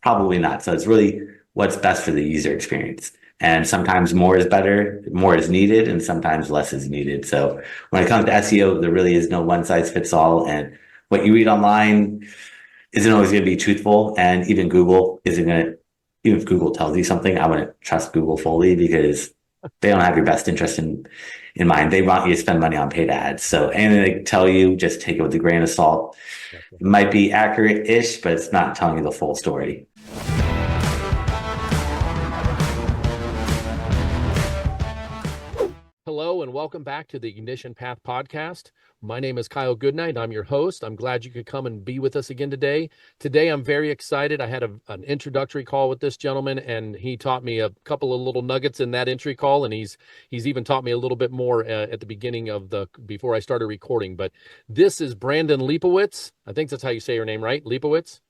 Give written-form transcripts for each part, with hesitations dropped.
Probably not. So it's really what's best for the user experience. And sometimes more is better, more is needed, and sometimes less is needed. So when it comes to SEO, there really is no one size fits all. And what you read online isn't always going to be truthful. And even Google isn't going to, even if Google tells you something, I wouldn't trust Google fully because they don't have your best interest in mind. They want you to spend money on paid ads. So anything they tell you, just take it with a grain of salt. It might be accurate-ish, but it's not telling you the full story. Hello and welcome back to the Ignition Path podcast. My name is Kyle Goodknight. I'm your host. I'm glad you could come and be with us again today. Today, I'm very excited. I had an introductory call with this gentleman, and he taught me a couple of little nuggets in that entry call, and he's even taught me a little bit more at the beginning of before I started recording. But this is Brandon Leibowitz. I think that's how you say your name, right? Leibowitz?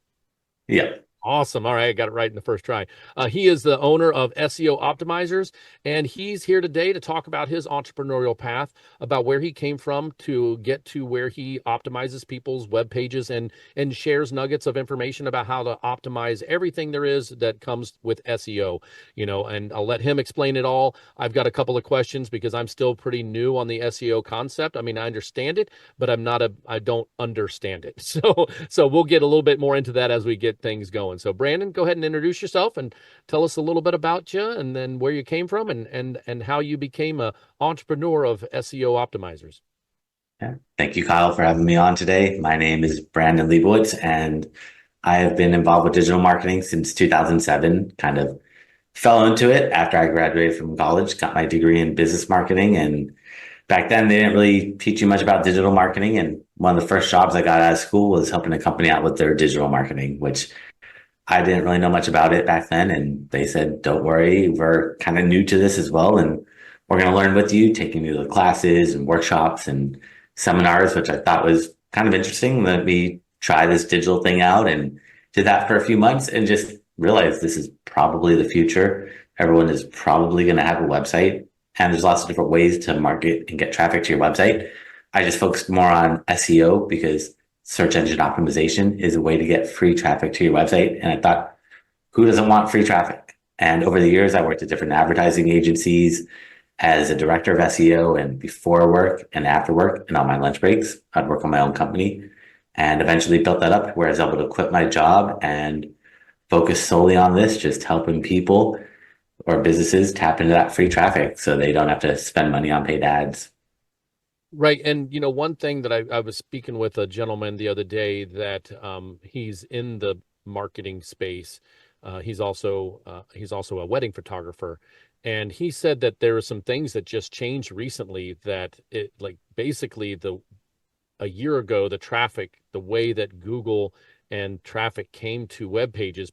Yeah. Awesome. All right. I got it right in the first try. He is the owner of SEO Optimizers, and he's here today to talk about his entrepreneurial path, about where he came from to get to where he optimizes people's web pages and shares nuggets of information about how to optimize everything there is that comes with SEO, and I'll let him explain it all. I've got a couple of questions because I'm still pretty new on the SEO concept. I mean, I understand it, but I don't understand it. So we'll get a little bit more into that as we get things going. So Brandon, go ahead and introduce yourself and tell us a little bit about you and then where you came from and how you became an entrepreneur of SEO Optimizers. Yeah. Thank you, Kyle, for having me on today. My name is Brandon Leibowitz, and I have been involved with digital marketing since 2007. Kind of fell into it after I graduated from college, got my degree in business marketing. And back then, they didn't really teach you much about digital marketing. And one of the first jobs I got out of school was helping a company out with their digital marketing, which I didn't really know much about it back then. And they said, don't worry, we're kind of new to this as well. And we're going to learn with you, taking you to classes and workshops and seminars, which I thought was kind of interesting. Let me try this digital thing out, and did that for a few months and just realized this is probably the future. Everyone is probably going to have a website, and there's lots of different ways to market and get traffic to your website. I just focused more on SEO because search engine optimization is a way to get free traffic to your website. And I thought, who doesn't want free traffic? And over the years, I worked at different advertising agencies as a director of SEO, and before work and after work and on my lunch breaks, I'd work on my own company, and eventually built that up where I was able to quit my job and focus solely on this, just helping people or businesses tap into that free traffic so they don't have to spend money on paid ads. Right. And, one thing that I was speaking with a gentleman the other day that he's in the marketing space. He's also a wedding photographer. And he said that there are some things that just changed recently that basically a year ago, the way that Google and traffic came to web pages,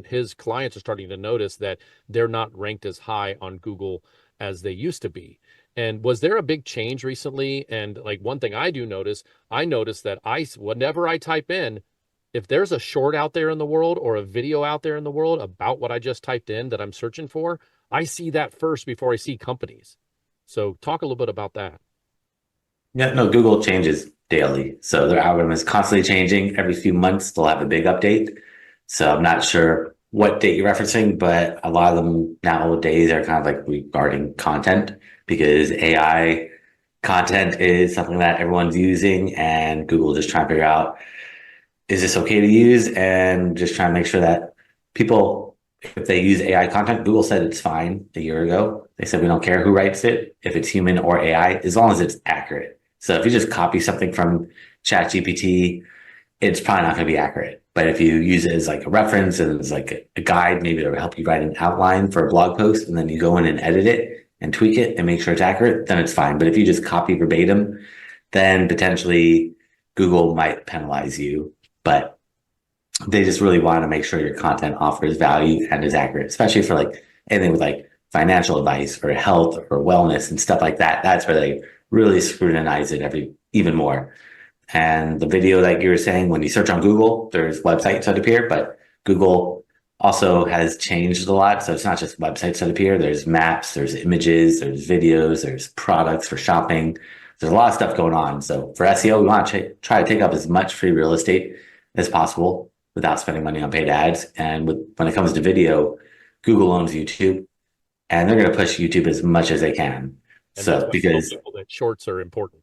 his clients are starting to notice that they're not ranked as high on Google as they used to be. And was there a big change recently? And one thing I notice that whenever I type in, if there's a short out there in the world or a video out there in the world about what I just typed in that I'm searching for, I see that first before I see companies. So talk a little bit about that. Yeah, no, Google changes daily. So their algorithm is constantly changing. Every few months, they'll have a big update. So I'm not sure what date you're referencing, but a lot of them nowadays are kind of regarding content, because AI content is something that everyone's using, and Google just trying to figure out, is this okay to use? And just trying to make sure that people, if they use AI content, Google said it's fine a year ago. They said, we don't care who writes it, if it's human or AI, as long as it's accurate. So if you just copy something from ChatGPT, it's probably not going to be accurate. But if you use it as a reference and as a guide, maybe it'll help you write an outline for a blog post, and then you go in and edit it and tweak it and make sure it's accurate, then it's fine. But if you just copy verbatim, then potentially Google might penalize you. But they just really want to make sure your content offers value and is accurate, especially for anything with financial advice or health or wellness and stuff like that. That's where they really scrutinize it even more. And the video that you were saying, when you search on Google, there's websites that appear, but Google also has changed a lot. So it's not just websites that appear. There's maps, there's images, there's videos, there's products for shopping. There's a lot of stuff going on. So for SEO, we want to try to take up as much free real estate as possible. without spending money on paid ads. And when it comes to video, Google owns YouTube, and they're going to push YouTube as much as they can. And that's So why I tell because people that shorts are important.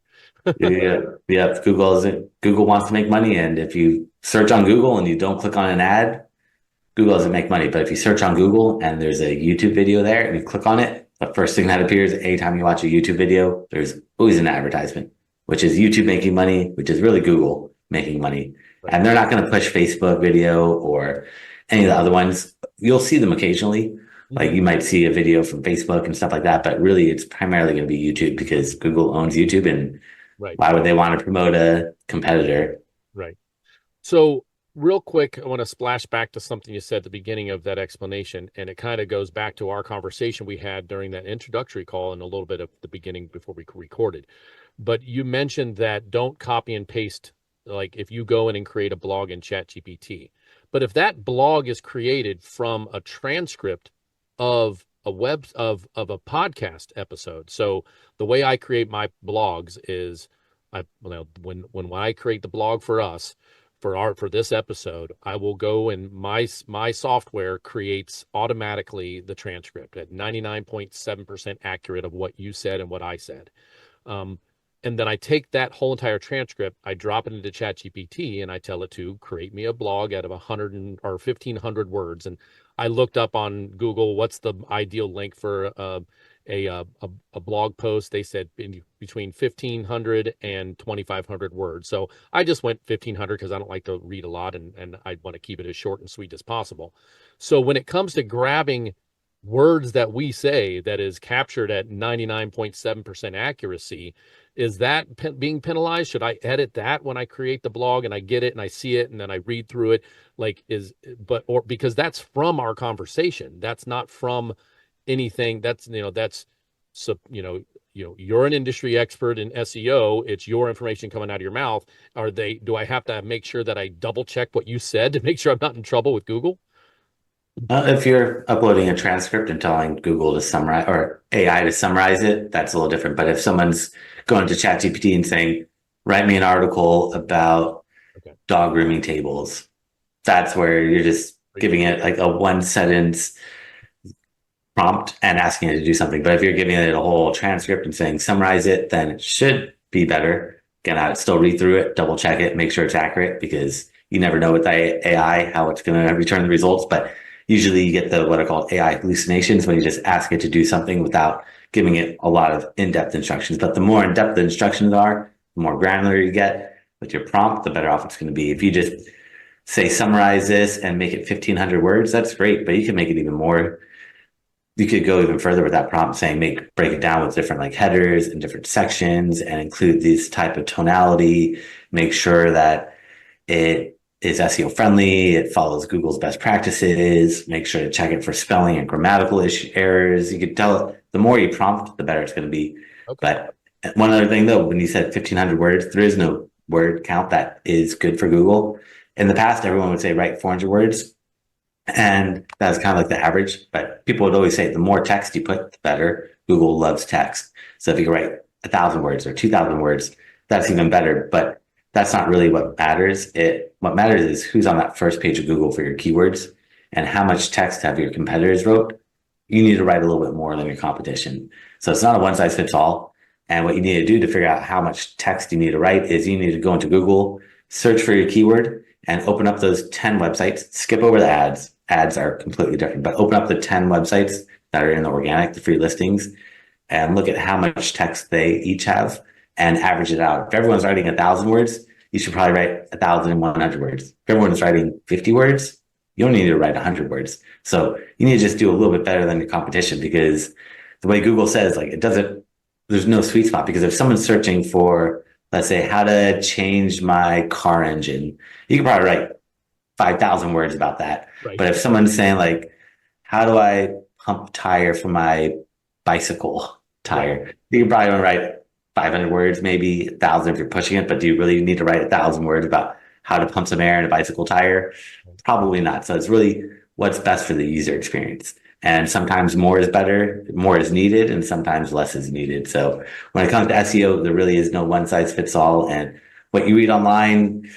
yeah, Google wants to make money, and if you search on Google and you don't click on an ad, Google doesn't make money. But if you search on Google and there's a YouTube video there and you click on it, the first thing that appears anytime you watch a YouTube video, there's always an advertisement, which is YouTube making money, which is really Google making money. Right. And they're not going to push Facebook video or any of the other ones. You'll see them occasionally. Like you might see a video from Facebook and stuff like that, but really it's primarily going to be YouTube because Google owns YouTube, and Right. why would they want to promote a competitor? Right. So real quick, I want to splash back to something you said at the beginning of that explanation, and it kind of goes back to our conversation we had during that introductory call and a little bit of the beginning before we recorded. But you mentioned that don't copy and paste, like if you go in and create a blog in ChatGPT. But if that blog is created from a transcript of a a podcast episode. So the way I create my blogs is when I create the blog for us for this episode, I will go and my software creates automatically the transcript at 99.7% accurate of what you said and what I said. And then I take that whole entire transcript, I drop it into ChatGPT, and I tell it to create me a blog out of 100 or 1,500 words. And I looked up on Google what's the ideal length for a blog post. They said between 1,500 and 2,500 words. So I just went 1,500 because I don't like to read a lot, and I want to keep it as short and sweet as possible. So when it comes to grabbing words that we say that is captured at 99.7% accuracy, is that being penalized? Should I edit that when I create the blog and I get it and I see it and then I read through it? Or because that's from our conversation. That's not from anything. So, you're an industry expert in SEO. It's your information coming out of your mouth. Do I have to make sure that I double check what you said to make sure I'm not in trouble with Google? If you're uploading a transcript and telling Google to summarize or AI to summarize it, that's a little different. But if someone's going to ChatGPT and saying, write me an article about dog grooming tables, that's where you're just giving it like a one sentence prompt and asking it to do something. But if you're giving it a whole transcript and saying, summarize it, then it should be better. Again, I'd still read through it, double check it, make sure it's accurate, because you never know with the AI how it's going to return the results. But usually you get what are called AI hallucinations when you just ask it to do something without giving it a lot of in-depth instructions. But the more in-depth the instructions are, the more granular you get with your prompt, the better off it's going to be. If you just say, summarize this and make it 1,500 words, that's great, but you can make it even more. You could go even further with that prompt saying, break it down with different like headers and different sections and include this type of tonality, make sure that it is SEO friendly, it follows Google's best practices, make sure to check it for spelling and grammatical errors. You could tell it, the more you prompt, the better it's going to be. Okay. But one other thing though, when you said 1,500 words, there is no word count that is good for Google. In the past, everyone would say write 400 words. And that's kind of like the average, but people would always say the more text you put, the better. Google loves text. So if you can write 1,000 words or 2,000 words, that's even better. But that's not really what matters. What matters is who's on that first page of Google for your keywords and how much text have your competitors wrote. You need to write a little bit more than your competition. So it's not a one size fits all. And what you need to do to figure out how much text you need to write is you need to go into Google, search for your keyword, and open up those 10 websites, skip over the ads. Ads are completely different, but open up the 10 websites that are in the organic, the free listings, and look at how much text they each have and average it out. If everyone's writing 1,000 words, you should probably write 1,100 words. If everyone's writing 50 words, you don't need to write 100 words. So you need to just do a little bit better than your competition, because the way Google says, like, there's no sweet spot. Because if someone's searching for, let's say, how to change my car engine, you can probably write 5,000 words about that. Right. But if someone's saying like, how do I pump tire for my bicycle tire? Right. You can probably only write 500 words, maybe 1,000 if you're pushing it, but do you really need to write 1,000 words about how to pump some air in a bicycle tire? Probably not. So it's really what's best for the user experience. And sometimes more is better, more is needed, and sometimes less is needed. So when it comes to SEO, there really is no one size fits all. And what you read online,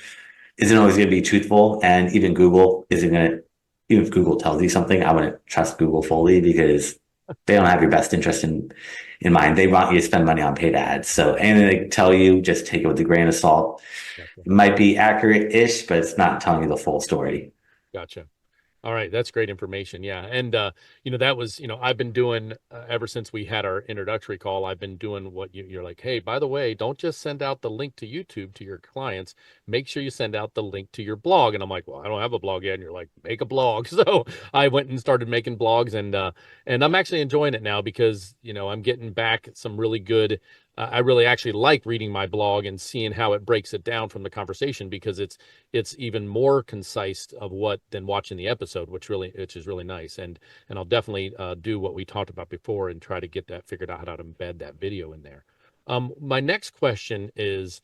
isn't always going to be truthful. And even Google isn't going to, even if Google tells you something, I wouldn't trust Google fully because they don't have your best interest in mind. They want you to spend money on paid ads. So anything they tell you, just take it with a grain of salt. Gotcha. It might be accurate-ish, but it's not telling you the full story. Gotcha. All right, that's great information. Yeah, and that was, I've been doing ever since we had our introductory call. I've been doing what you're like. Hey, by the way, don't just send out the link to YouTube to your clients. Make sure you send out the link to your blog. And I'm like, well, I don't have a blog yet. And you're like, make a blog. So I went and started making blogs, and I'm actually enjoying it now because I'm getting back some really good. I really actually like reading my blog and seeing how it breaks it down from the conversation because it's even more concise of what than watching the episode, which is really nice. And I'll definitely do what we talked about before and try to get that figured out how to embed that video in there. My next question is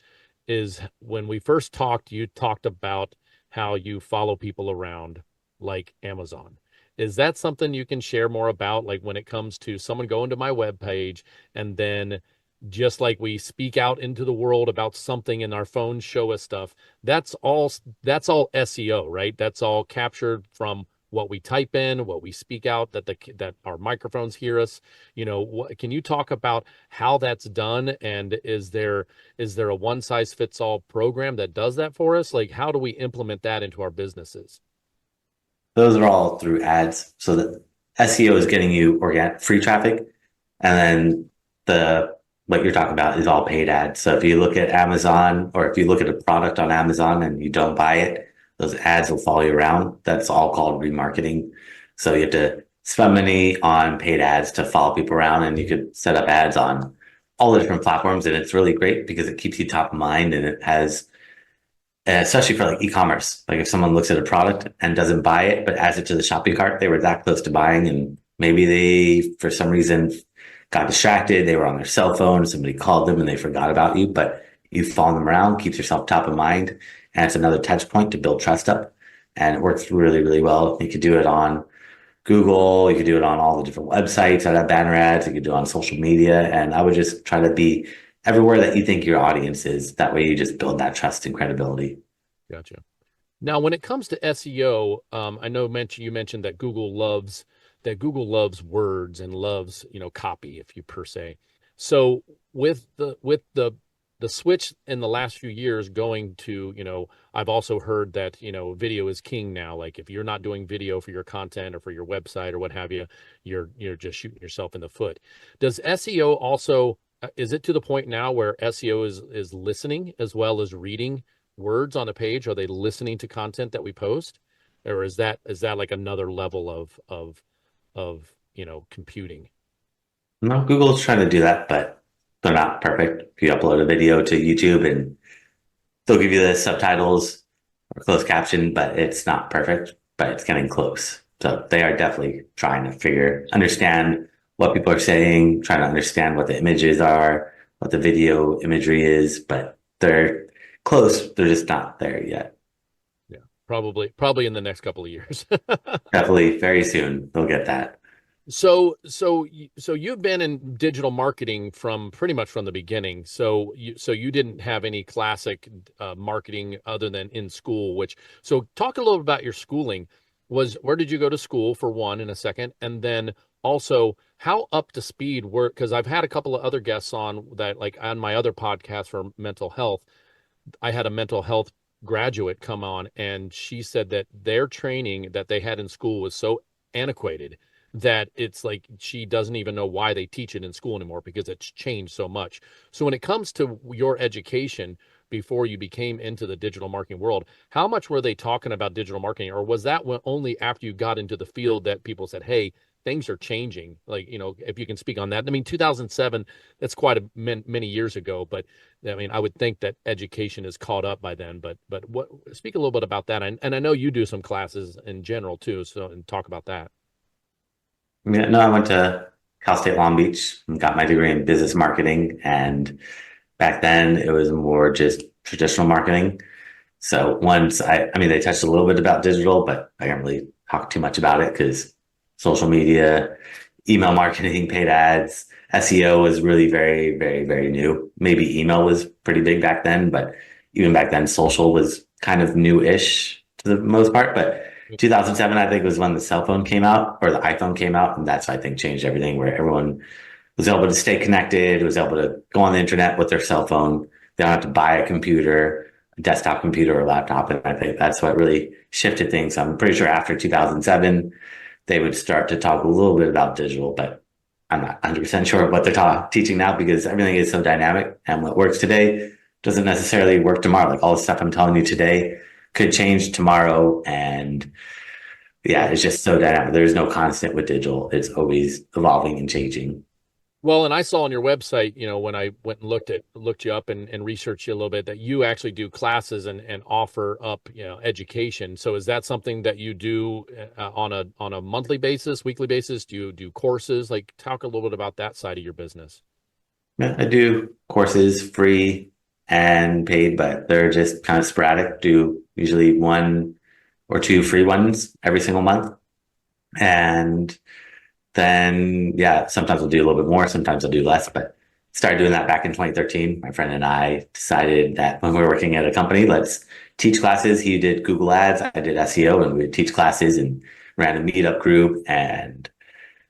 when we first talked, you talked about how you follow people around like Amazon. Is that something you can share more about? Like when it comes to someone going to my webpage and then just like we speak out into the world about something and our phones show us stuff, that's all SEO, right? That's all captured from what we type in, what we speak out, that our microphones hear us. Can you talk about how that's done? And is there a one size fits all program that does that for us? Like, how do we implement that into our businesses? Those are all through ads. So the SEO is getting you organic free traffic, and then the what you're talking about is all paid ads. So if you look at Amazon or if you look at a product on Amazon and you don't buy it, those ads will follow you around. That's all called remarketing. So you have to spend money on paid ads to follow people around, and you could set up ads on all the different platforms. And it's really great because it keeps you top of mind, and it has, especially for like e-commerce. Like if someone looks at a product and doesn't buy it, but adds it to the shopping cart, they were that close to buying, and maybe they, for some reason, got distracted. They were on their cell phone. Somebody called them and they forgot about you, but you follow them around, keeps yourself top of mind. And it's another touch point to build trust up. And it works really, really well. You could do it on Google. You could do it on all the different websites that have banner ads. You could do it on social media. And I would just try to be everywhere that you think your audience is. That way you just build that trust and credibility. Gotcha. Now, when it comes to SEO, I know you mentioned that Google loves words and loves, copy, if you per se. So with the switch in the last few years going to, I've also heard that, video is king now. Like if you're not doing video for your content or for your website or what have you, you're just shooting yourself in the foot. Does SEO also, is it to the point now where SEO is listening as well as reading words on a page? Are they listening to content that we post? Or is that like another level of computing? No, Google's trying to do that, but they're not perfect. If you upload a video to YouTube and they'll give you the subtitles or closed caption, but it's not perfect, but it's getting close. So they are definitely trying to understand what people are saying, trying to understand what the images are, what the video imagery is, but they're close. They're just not there yet. Yeah, probably in the next couple of years. Definitely very soon they'll get that. So you've been in digital marketing from pretty much from the beginning. So you didn't have any classic marketing other than in school. So talk a little about your schooling. Where did you go to school for one, in a second, and then also how up to speed were? Because I've had a couple of other guests on that, like on my other podcast for mental health. I had a mental health graduate come on, and she said that their training that they had in school was so antiquated that it's like she doesn't even know why they teach it in school anymore because it's changed so much. So when it comes to your education before you became into the digital marketing world, how much were they talking about digital marketing, or was that only after you got into the field that people said, hey, things are changing? Like, if you can speak on that. I mean, 2007, that's quite many years ago, but I mean, I would think that education is caught up by then, but speak a little bit about that. And I know you do some classes in general too. So, and talk about that. Yeah, no, I went to Cal State Long Beach and got my degree in business marketing. And back then it was more just traditional marketing. So I mean, they touched a little bit about digital, but I can't really talk too much about it because social media, email marketing, paid ads, SEO was really very, very, very new. Maybe email was pretty big back then, but even back then, social was kind of new-ish to the most part, but 2007, I think, was when the cell phone came out or the iPhone came out. And that's, I think, changed everything where everyone was able to stay connected, was able to go on the internet with their cell phone. They don't have to buy a computer, a desktop computer or laptop. And I think that's what really shifted things. I'm pretty sure after 2007, they would start to talk a little bit about digital, but I'm not 100% sure what they're teaching now because everything is so dynamic and what works today doesn't necessarily work tomorrow. Like all the stuff I'm telling you today could change tomorrow. And yeah, it's just so dynamic. There's no constant with digital. It's always evolving and changing. Well, and I saw on your website, when I went and looked you up and researched you a little bit, that you actually do classes and offer up, education. So is that something that you do on a monthly basis, weekly basis? Do you do courses? Like, talk a little bit about that side of your business. Yeah, I do courses free and paid, but they're just kind of sporadic. Do usually one or two free ones every single month. And then, yeah, sometimes I'll do a little bit more, sometimes I'll do less, but started doing that back in 2013. My friend and I decided that when we were working at a company, let's teach classes. He did Google Ads, I did SEO, and we would teach classes and ran a meetup group and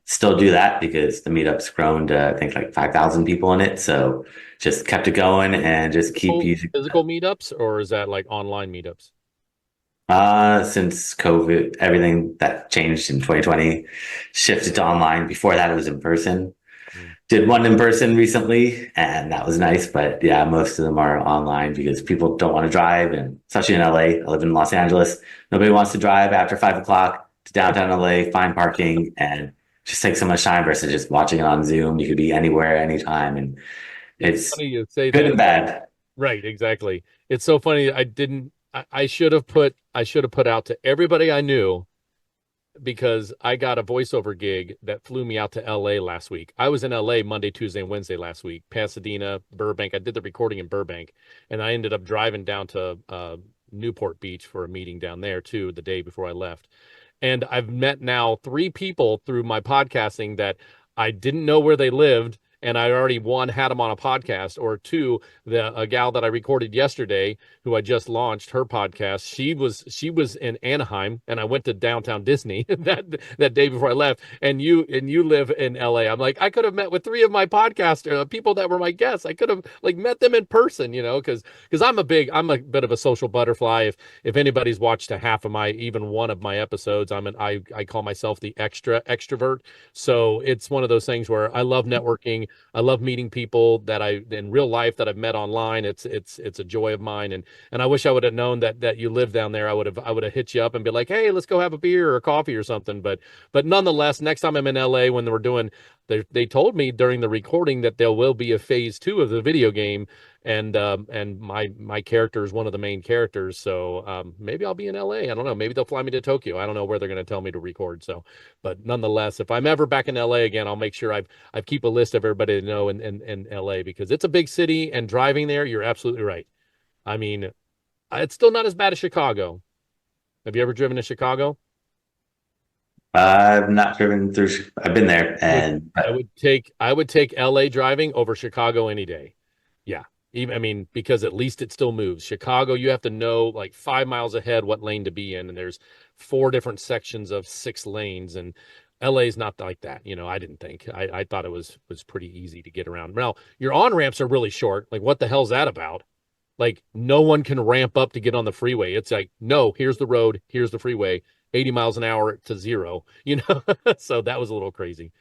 still do that because the meetup's grown to, I think, like 5,000 people in it. So just kept it going and just keep using Physical meetups, or is that like online meetups? Since COVID, everything that changed in 2020 shifted to online. Before that, it was in person. Mm. Did one in person recently, and that was nice. But yeah, most of them are online because people don't want to drive, and especially in LA. I live in Los Angeles. Nobody wants to drive after 5 o'clock to downtown LA, find parking, and just take so much time versus just watching it on Zoom. You could be anywhere, anytime, and it's Funny you say good that. and bad. Right, exactly. It's so funny. I should have put out to everybody I knew, because I got a voiceover gig that flew me out to LA last week. I was in LA Monday, Tuesday, and Wednesday last week. Pasadena, Burbank. I did the recording in Burbank, and I ended up driving down to Newport Beach for a meeting down there too the day before I left. And I've met now 3 people through my podcasting that I didn't know where they lived. And I already, one, had them on a podcast, or two, a gal that I recorded yesterday, who I just launched her podcast. She was in Anaheim, and I went to downtown Disney that day before I left. And you live in LA. I'm like, I could have met with 3 of my podcast people that were my guests. I could have like met them in person, because I'm a bit of a social butterfly. If anybody's watched a half of even one of my episodes, I call myself the extrovert. So it's one of those things where I love networking. I love meeting people that in real life that I've met online. It's a joy of mine, and I wish I would have known that you live down there. I would have hit you up and be like, hey, let's go have a beer or a coffee or something. But nonetheless, next time I'm in LA, when we're doing, they told me during the recording that there will be a phase 2 of the video game, and my character is one of the main characters. So maybe I'll be in LA. I don't know. Maybe they'll fly me to Tokyo. I don't know where they're going to tell me to record. So, but nonetheless, if I'm ever back in LA again, I'll make sure I keep a list of everybody to know in LA, because it's a big city, and driving there, you're absolutely right. I mean, it's still not as bad as Chicago. Have you ever driven to Chicago? I've not driven through. I've been there, and I would take LA driving over Chicago any day. Yeah. Even, I mean, because at least it still moves. Chicago, you have to know like 5 miles ahead what lane to be in, and there's 4 different sections of 6 lanes, and LA is not like that. I didn't think. I thought it was pretty easy to get around. Now, your on ramps are really short. Like, what the hell's that about? Like, no one can ramp up to get on the freeway. It's like, no, here's the road, here's the freeway, 80 miles an hour to 0. So that was a little crazy.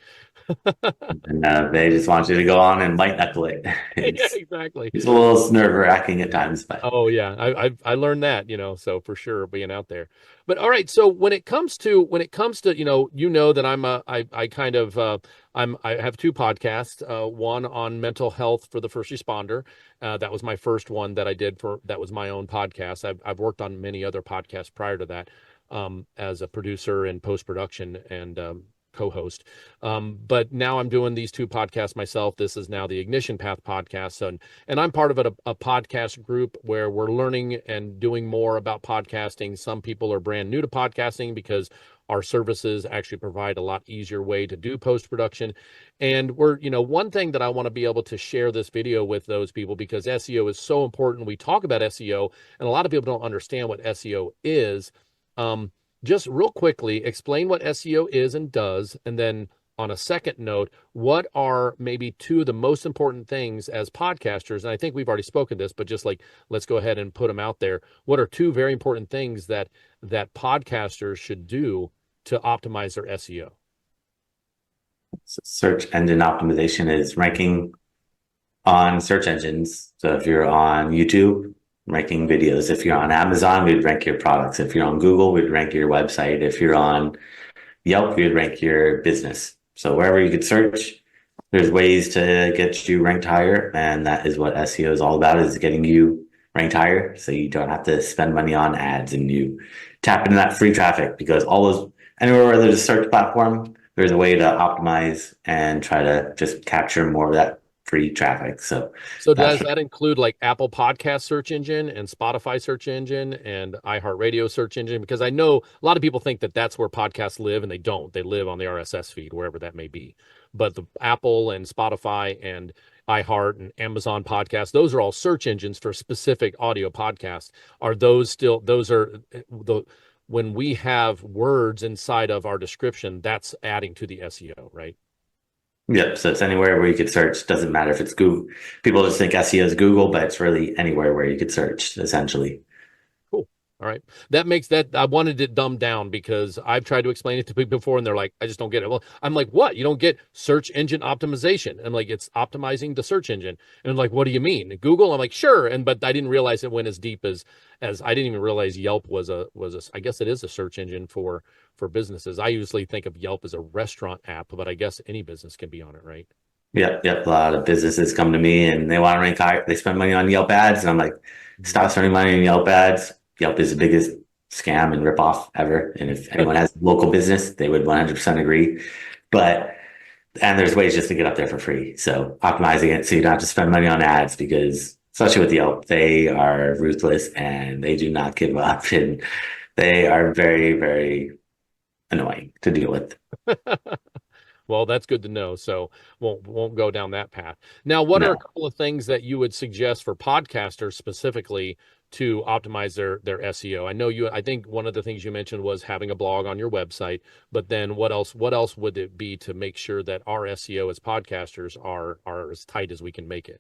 they just want you to go on and light knuckle it. Yeah, It's exactly. it's a little nerve wracking at times, but Oh yeah, I learned that, so for sure, being out there. But all right, so when it comes to that I kind of I have 2 podcasts, one on mental health for the first responder. That was my first one that I did, that was my own podcast. I've worked on many other podcasts prior to that, as a producer and post production, and co-host. But now I'm doing these two podcasts myself. This is now the Ignition Path podcast. And I'm part of a podcast group where we're learning and doing more about podcasting. Some people are brand new to podcasting because our services actually provide a lot easier way to do post-production. And we're, one thing that I want to be able to share this video with those people, because SEO is so important. We talk about SEO and a lot of people don't understand what SEO is. Just real quickly, explain what SEO is and does, and then on a second note, what are maybe two of the most important things as podcasters? And I think we've already spoken this, but just like, let's go ahead and put them out there. What are two very important things that podcasters should do to optimize their SEO? Search engine optimization is ranking on search engines. So if you're on YouTube, ranking videos. If you're on Amazon, we'd rank your products. If you're on Google, we'd rank your website. If you're on Yelp, we'd rank your business. So wherever you could search, there's ways to get you ranked higher. And that is what SEO is all about, is getting you ranked higher. So you don't have to spend money on ads and you tap into that free traffic, because anywhere where there's a search platform, there's a way to optimize and try to just capture more of that free traffic. So does that include like Apple Podcast search engine and Spotify search engine and iHeartRadio search engine? Because I know a lot of people think that that's where podcasts live, and they don't. They live on the RSS feed, wherever that may be. But the Apple and Spotify and iHeart and Amazon podcasts, those are all search engines for specific audio podcasts. Are those when we have words inside of our description, that's adding to the SEO, right? Yep. So it's anywhere where you could search. Doesn't matter if it's Google. People just think SEO is Google, but it's really anywhere where you could search, essentially. Cool. All right. That makes that, I wanted it dumbed down because I've tried to explain it to people before and they're like, I just don't get it. Well, I'm like, what? You don't get search engine optimization? I'm like, it's optimizing the search engine. And I'm like, what do you mean? Google? I'm like, sure. But I didn't realize it went as deep as I didn't even realize Yelp was I guess it is a search engine for businesses. I usually think of Yelp as a restaurant app, but I guess any business can be on it, right? Yep. A lot of businesses come to me and they want to rank higher. They spend money on Yelp ads, and I'm like, stop spending money on Yelp ads. Yelp is the biggest scam and ripoff ever. And if anyone has local business, they would 100% agree. And there's ways just to get up there for free. So optimizing it so you don't have to spend money on ads, because especially with Yelp, they are ruthless and they do not give up, and they are very, very annoying to deal with. Well, that's good to know. So won't go down that path. Now, what are a couple of things that you would suggest for podcasters specifically to optimize their SEO? I think one of the things you mentioned was having a blog on your website, but then what else would it be to make sure that our SEO as podcasters are as tight as we can make it?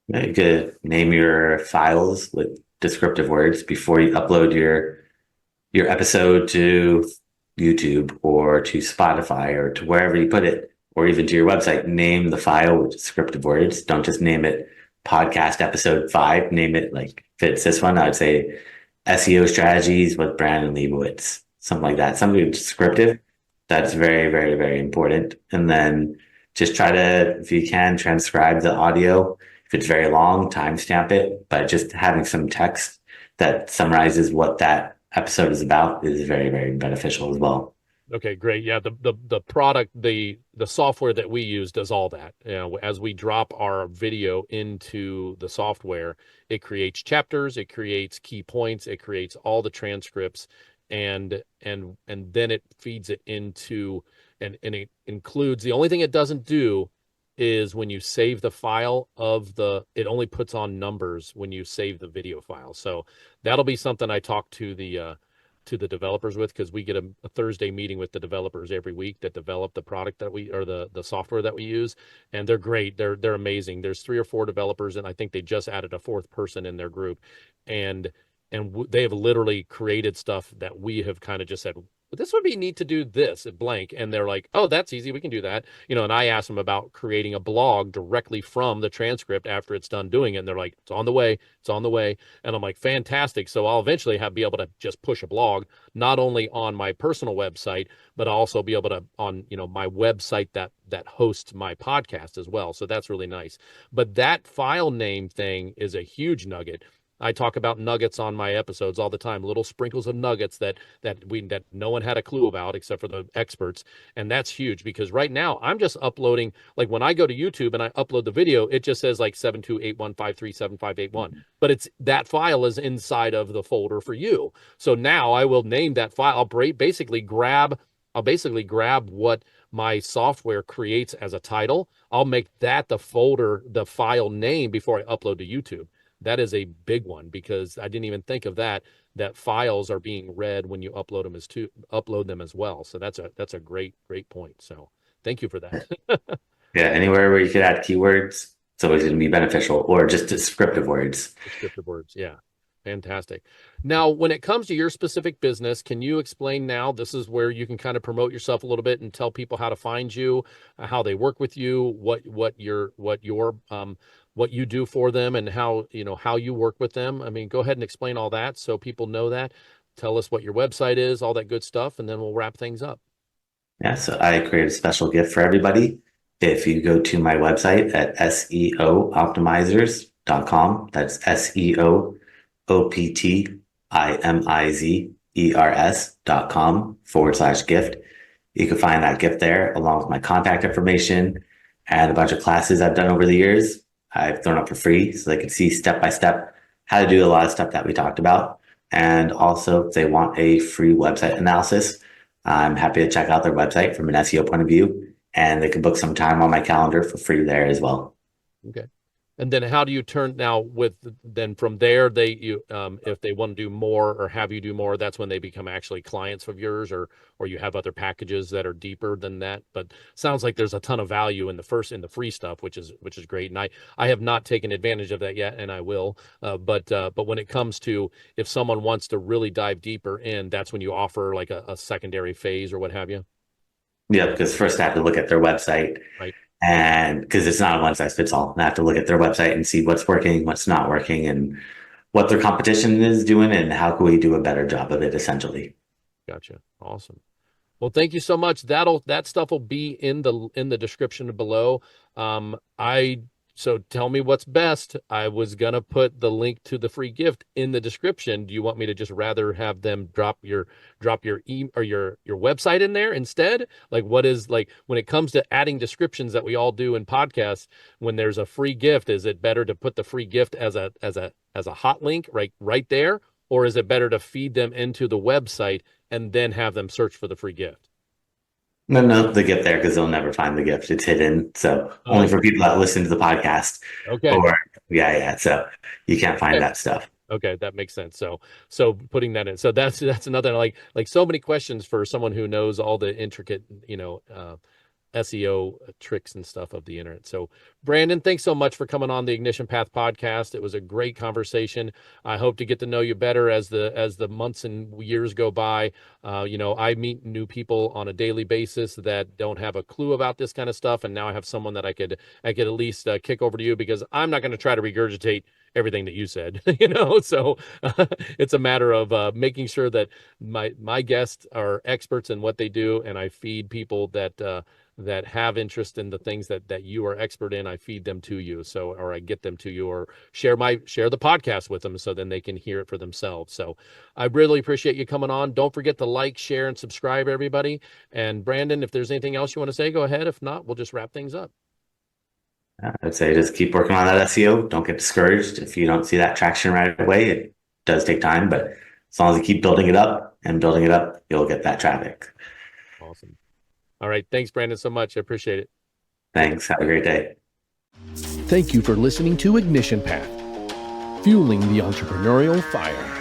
You could name your files with descriptive words before you upload your episode to YouTube or to Spotify or to wherever you put it, or even to your website. Name the file with descriptive words. Don't just name it podcast episode 5. Name it like fits this one. I would say SEO strategies with Brandon Leibowitz, something like that. Something descriptive. That's very, very, very important. And then just try to, if you can, transcribe the audio. If it's very long, timestamp it. But just having some text that summarizes what that episode is about is very, very beneficial as well. Okay, great. Yeah, the product, the software that we use does all that. As we drop our video into the software, it creates chapters, it creates key points, it creates all the transcripts, and then it feeds it into and it includes, the only thing it doesn't do is when you save the file it only puts on numbers when you save the video file. So that'll be something I talk to the developers with, because we get a Thursday meeting with the developers every week that develop the product that the software that we use. And they're great. They're amazing. There's 3 or 4 developers, and I think they just added a 4th person in their group. And they have literally created stuff that we have kind of just said, this would be neat to do this at blank. And they're like, oh, that's easy. We can do that. And I asked them about creating a blog directly from the transcript after it's done doing it. And they're like, it's on the way. It's on the way. And I'm like, fantastic. So I'll eventually be able to just push a blog, not only on my personal website, but I'll also be able to on, my website that hosts my podcast as well. So that's really nice. But that file name thing is a huge nugget. I talk about nuggets on my episodes all the time, little sprinkles of nuggets that no one had a clue about except for the experts. And that's huge because right now I'm just uploading, like when I go to YouTube and I upload the video, it just says like 72815375581. But it's that file is inside of the folder for you. So now I will name that file. I'll basically grab what my software creates as a title. I'll make that the folder, the file name before I upload to YouTube. That is a big one because I didn't even think of that files are being read when you upload them as well. So that's a great point. So thank you for that. Yeah, anywhere where you could add keywords, it's always going to be beneficial, or just descriptive words. Descriptive words, yeah. Fantastic. Now, when it comes to your specific business, can you explain now? This is where you can kind of promote yourself a little bit and tell people how to find you, how they work with you, what you do for them, and how you work with them. I mean, go ahead and explain all that so people know that. Tell us what your website is, all that good stuff, and then we'll wrap things up. Yeah, so I create a special gift for everybody. If you go to my website at seooptimizers.com, that's SEOoptimizers.com/gift. You can find that gift there along with my contact information and a bunch of classes I've done over the years. I've thrown up for free so they can see step by step how to do a lot of stuff that we talked about. And also, if they want a free website analysis, I'm happy to check out their website from an SEO point of view, and they can book some time on my calendar for free there as well. Okay. And then how do you turn now then from there, if they want to do more or have you do more, that's when they become actually clients of yours, or you have other packages that are deeper than that. But sounds like there's a ton of value in the free stuff, which is great. And I have not taken advantage of that yet, and I will. But when it comes to if someone wants to really dive deeper in, that's when you offer like a secondary phase or what have you. Yeah, because first I have to look at their website. Right. And because it's not a one size fits all, I have to look at their website and see what's working, what's not working, and what their competition is doing, and how can we do a better job of it, essentially. Gotcha. Awesome. Well, thank you so much. That stuff will be in the description below. So tell me what's best. I was gonna put the link to the free gift in the description. Do you want me to just rather have them drop your email or your website in there instead? Like what is like when it comes to adding descriptions that we all do in podcasts, when there's a free gift, is it better to put the free gift as a hot link right there? Or is it better to feed them into the website and then have them search for the free gift? No, the gift there because they'll never find the gift. It's hidden. So only for people that listen to the podcast. Okay. Or yeah. So you can't find that stuff. Okay, that makes sense. So putting that in. So that's another like so many questions for someone who knows all the intricate, SEO tricks and stuff of the internet. So Brandon, thanks so much for coming on the Ignition Path podcast. It was a great conversation. I hope to get to know you better as the months and years go by. I meet new people on a daily basis that don't have a clue about this kind of stuff. And now I have someone that I could at least kick over to you, because I'm not going to try to regurgitate everything that you said, so it's a matter of making sure that my guests are experts in what they do. And I feed people that have interest in the things that you are expert in. I feed them to you. Or I get them to you, or share the podcast with them so then they can hear it for themselves. So I really appreciate you coming on. Don't forget to like, share, and subscribe, everybody. And Brandon, if there's anything else you want to say, go ahead. If not, we'll just wrap things up. I'd say just keep working on that SEO. Don't get discouraged if you don't see that traction right away. It does take time, but as long as you keep building it up, you'll get that traffic. Awesome. All right. Thanks, Brandon, so much. I appreciate it. Thanks. Have a great day. Thank you for listening to Ignition Path, fueling the entrepreneurial fire.